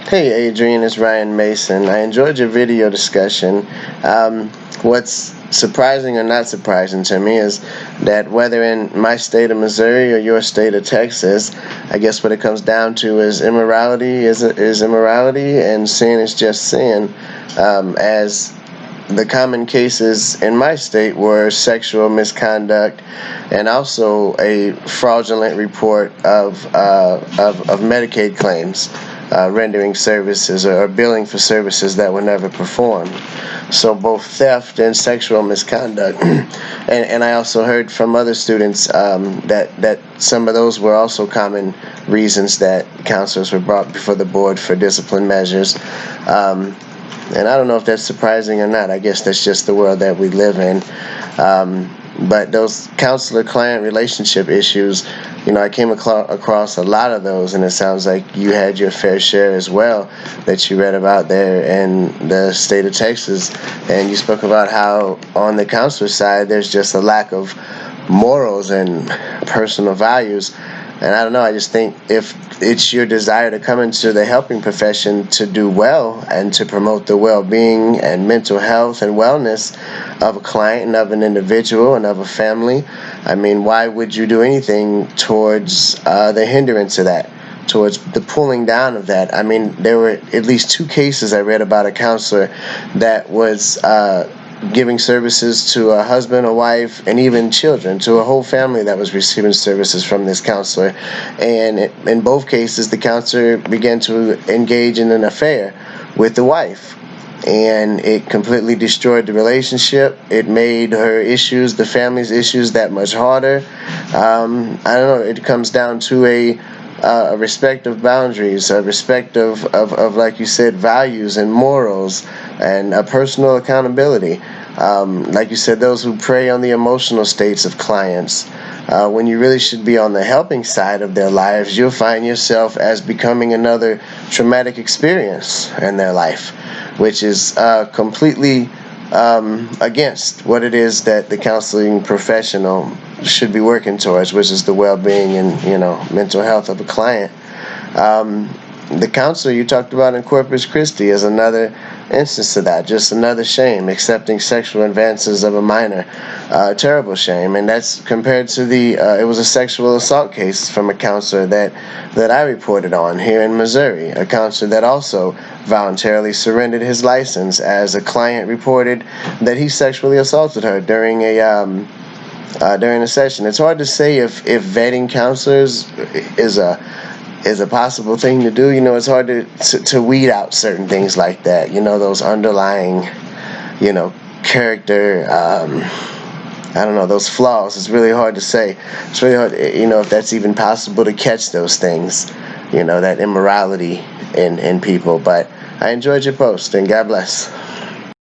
Hey Adrian, it's Ryan Mason. I enjoyed your video discussion. What's surprising or not surprising to me is that whether in my state of Missouri or your state of Texas, I guess what it comes down to is immorality is immorality and sin is just sin. As the common cases in my state were sexual misconduct and also a fraudulent report of Medicaid claims, rendering services or billing for services that were never performed. So both theft and sexual misconduct. And I also heard from other students that some of those were also common reasons that counselors were brought before the board for discipline measures. And I don't know if that's surprising or not. I guess that's just the world that we live in. But those counselor-client relationship issues, I came across a lot of those, and it sounds like you had your fair share as well that you read about there in the state of Texas. And you spoke about how on the counselor side, there's just a lack of morals and personal values. And I don't know, I just think if it's your desire to come into the helping profession to do well and to promote the well-being and mental health and wellness of a client and of an individual and of a family, I mean, why would you do anything towards the hindrance of that, towards the pulling down of that? I mean, there were at least 2 cases I read about a counselor that was giving services to a husband, a wife, and even children, to a whole family that was receiving services from this counselor. And in both cases, the counselor began to engage in an affair with the wife. And it completely destroyed the relationship. It made her issues, the family's issues, that much harder. I don't know, it comes down to a respect of boundaries, a respect of, like you said, values and morals, and a personal accountability. Like you said, those who prey on the emotional states of clients. When you really should be on the helping side of their lives, you'll find yourself as becoming another traumatic experience in their life, which is completely against what it is that the counseling professional should be working towards, which is the well-being and mental health of a client. The counselor you talked about in Corpus Christi is another instance of that, just another shame, accepting sexual advances of a minor. Terrible shame. And that's compared to it was a sexual assault case from a counselor that I reported on here in Missouri, a counselor that also voluntarily surrendered his license as a client reported that he sexually assaulted her during a session. It's hard to say if vetting counselors is a possible thing to do. It's hard to weed out certain things like that. Those underlying, character, I don't know, those flaws. It's really hard to say. It's really hard, if that's even possible to catch those things, that immorality in people. But I enjoyed your post, and God bless.